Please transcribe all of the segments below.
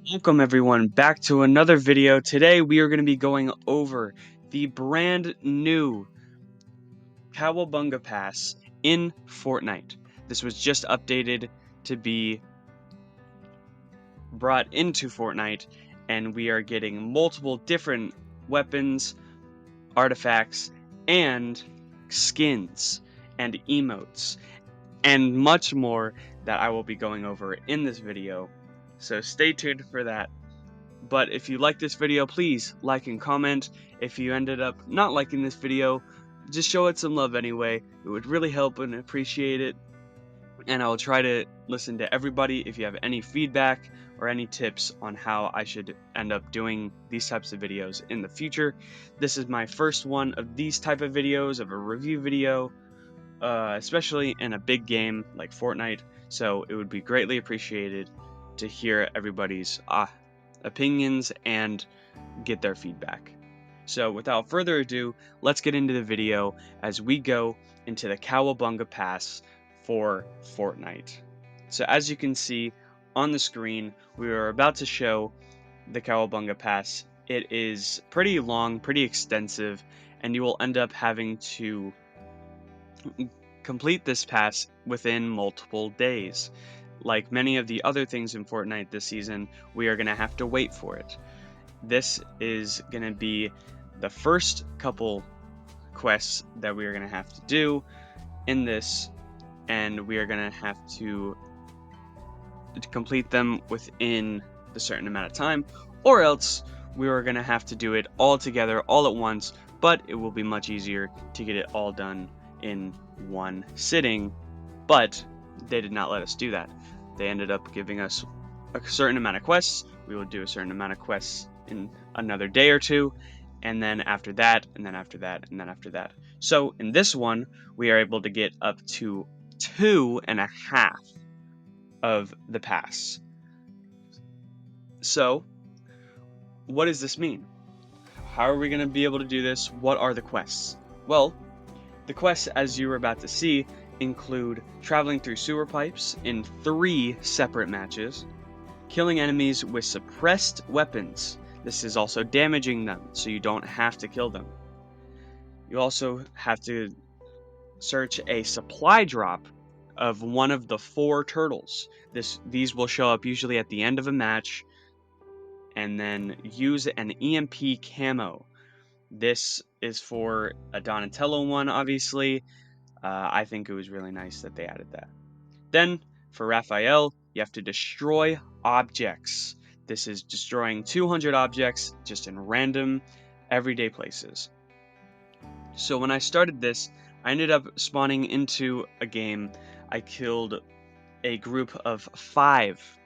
Welcome everyone back to another video. Today we are going to be going over the brand new Cowabunga Pass in Fortnite. This was just updated to be brought into Fortnite, and we are getting multiple different weapons, artifacts, and skins and emotes and much more that I will be going over in this video. So stay tuned for that. But if you like this video, please like and comment. If you ended up not liking this video, just show it some love anyway. It would really help and appreciate it. And I will try to listen to everybody if you have any feedback or any tips on how I should end up doing these types of videos in the future. This is my first one of these type of videos, of a review video, especially in a big game like Fortnite. So it would be greatly appreciated to hear everybody's opinions and get their feedback. So without further ado, let's get into the video as we go into the Cowabunga Pass for Fortnite. So as you can see on the screen, we are about to show the Cowabunga Pass. It is pretty long, pretty extensive, and you will end up having to complete this pass within multiple days. Like many of the other things in Fortnite this season, we are going to have to wait for it. This is going to be the first couple quests that we are going to have to do in this, and we are going to have to complete them within a certain amount of time, or else we are going to have to do it all together all at once, but it will be much easier to get it all done in one sitting. But they did not let us do that. They ended up giving us a certain amount of quests. We will do a certain amount of quests in another day or two, and then after that, and then after that, and then after that. So in this one, we are able to get up to 2.5 of the pass. So what does this mean? How are we going to be able to do this? What are the quests? Well, the quests, as you were about to see, include traveling through sewer pipes in 3 separate matches, killing enemies with suppressed weapons. This is also damaging them, so you don't have to kill them. You also have to search a supply drop of one of the 4 turtles. These will show up usually at the end of a match, and then use an EMP camo. This is for a Donatello one, obviously. I think it was really nice that they added that. Then, for Raphael, you have to destroy objects. This is destroying 200 objects just in random, everyday places. So when I started this, I ended up spawning into a game. I killed a group of 5.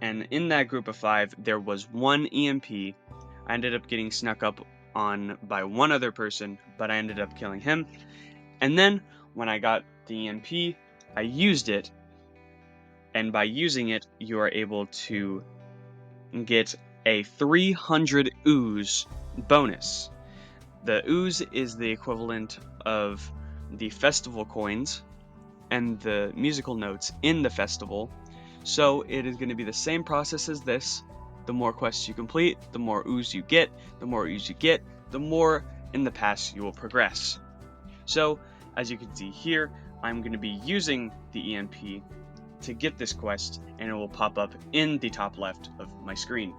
And in that group of 5, there was 1 EMP. I ended up getting snuck up on by one other person, but I ended up killing him. And then, when I got the EMP, I used it, and by using it, you are able to get a 300 ooze bonus. The ooze is the equivalent of the festival coins and the musical notes in the festival, so it is going to be the same process as this. The more quests you complete, the more ooze you get. The more ooze you get, the more in the pass you will progress. So, as you can see here, I'm going to be using the EMP to get this quest, and it will pop up in the top left of my screen.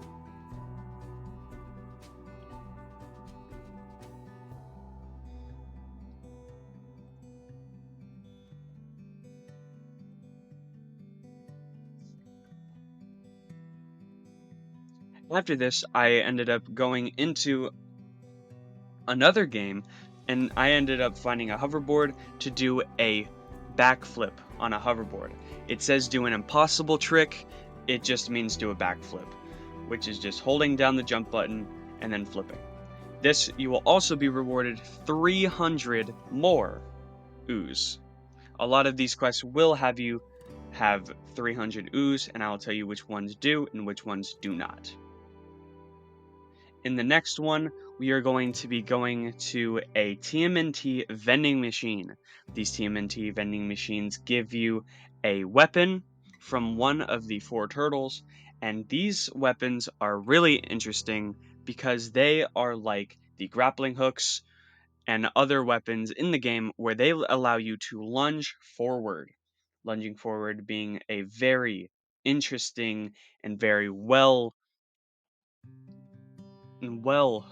After this, I ended up going into another game, and I ended up finding a hoverboard to do a backflip on a hoverboard. It says do an impossible trick, it just means do a backflip, which is just holding down the jump button and then flipping. This, you will also be rewarded 300 more ooze. A lot of these quests will have you have 300 ooze, and I will tell you which ones do and which ones do not. In the next one, we are going to be going to a TMNT vending machine. These TMNT vending machines give you a weapon from one of the 4 turtles, And these weapons are really interesting because they are like the grappling hooks and other weapons in the game where they allow you to lunge forward. Lunging forward being a very interesting and very well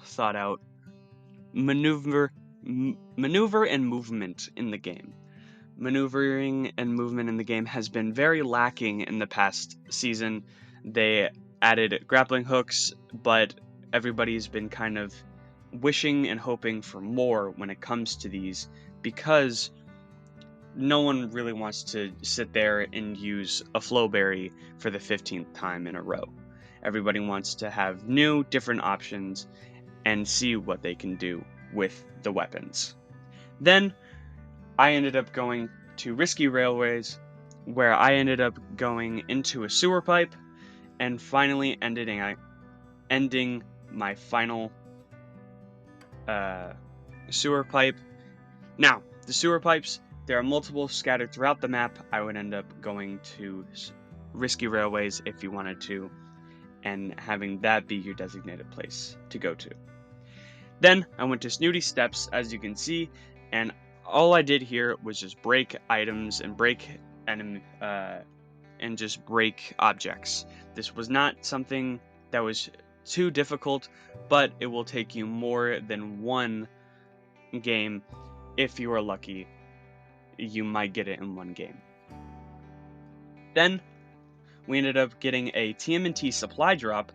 thought out maneuver and movement in the game. Maneuvering and movement in the game has been very lacking in the past season. They added grappling hooks, but everybody's been kind of wishing and hoping for more when it comes to these because no one really wants to sit there and use a flowberry for the 15th time in a row. Everybody wants to have new, different options and see what they can do with the weapons. Then I ended up going to Risky Railways, where I ended up going into a sewer pipe and finally ending my final sewer pipe. Now, the sewer pipes, there are multiple scattered throughout the map. I would end up going to Risky Railways if you wanted to, and having that be your designated place to go to. Then I went to Snooty Steps, as you can see, and all I did here was just break items and and just break objects. This was not something that was too difficult, but it will take you more than one game. If you are lucky, you might get it in one game. Then we ended up getting a TMNT supply drop.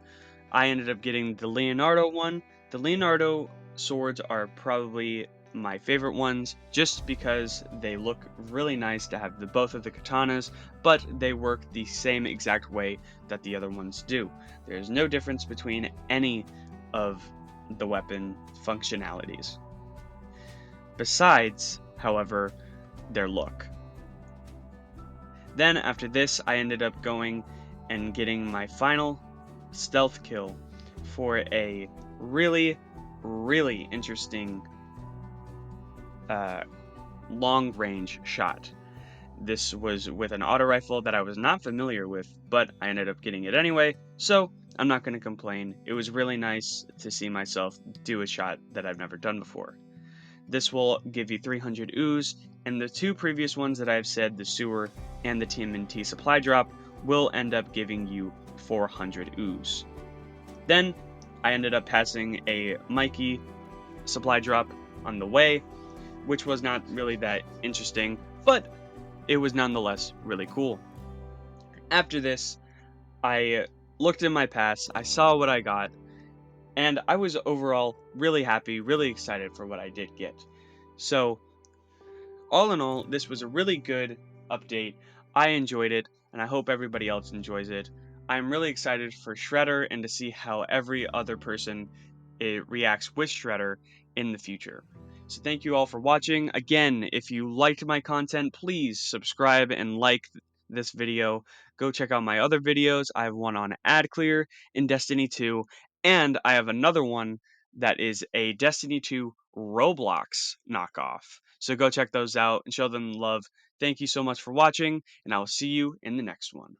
I ended up getting the Leonardo one. The Leonardo swords are probably my favorite ones just because they look really nice to have both of the katanas, but they work the same exact way that the other ones do. There's no difference between any of the weapon functionalities. Besides, however, their look. Then after this, I ended up going and getting my final stealth kill for a really, really interesting long range shot. This was with an auto rifle that I was not familiar with, but I ended up getting it anyway, so I'm not going to complain. It was really nice to see myself do a shot that I've never done before. This will give you 300 ooze, and the two previous ones that I've said, the sewer and the TMNT supply drop, will end up giving you 400 ooze. Then I ended up passing a Mikey supply drop on the way, which was not really that interesting, but it was nonetheless really cool. After this, I looked in my pass, I saw what I got, and I was overall really happy, really excited for what I did get. So, all in all, this was a really good update. I enjoyed it, and I hope everybody else enjoys it. I'm really excited for Shredder and to see how every other person reacts with Shredder in the future. So thank you all for watching. Again, if you liked my content, please subscribe and like this video. Go check out my other videos. I have one on ad clear in Destiny 2, and I have another one that is a Destiny 2 Roblox knockoff. So go check those out and show them love. Thank you so much for watching, and I will see you in the next one.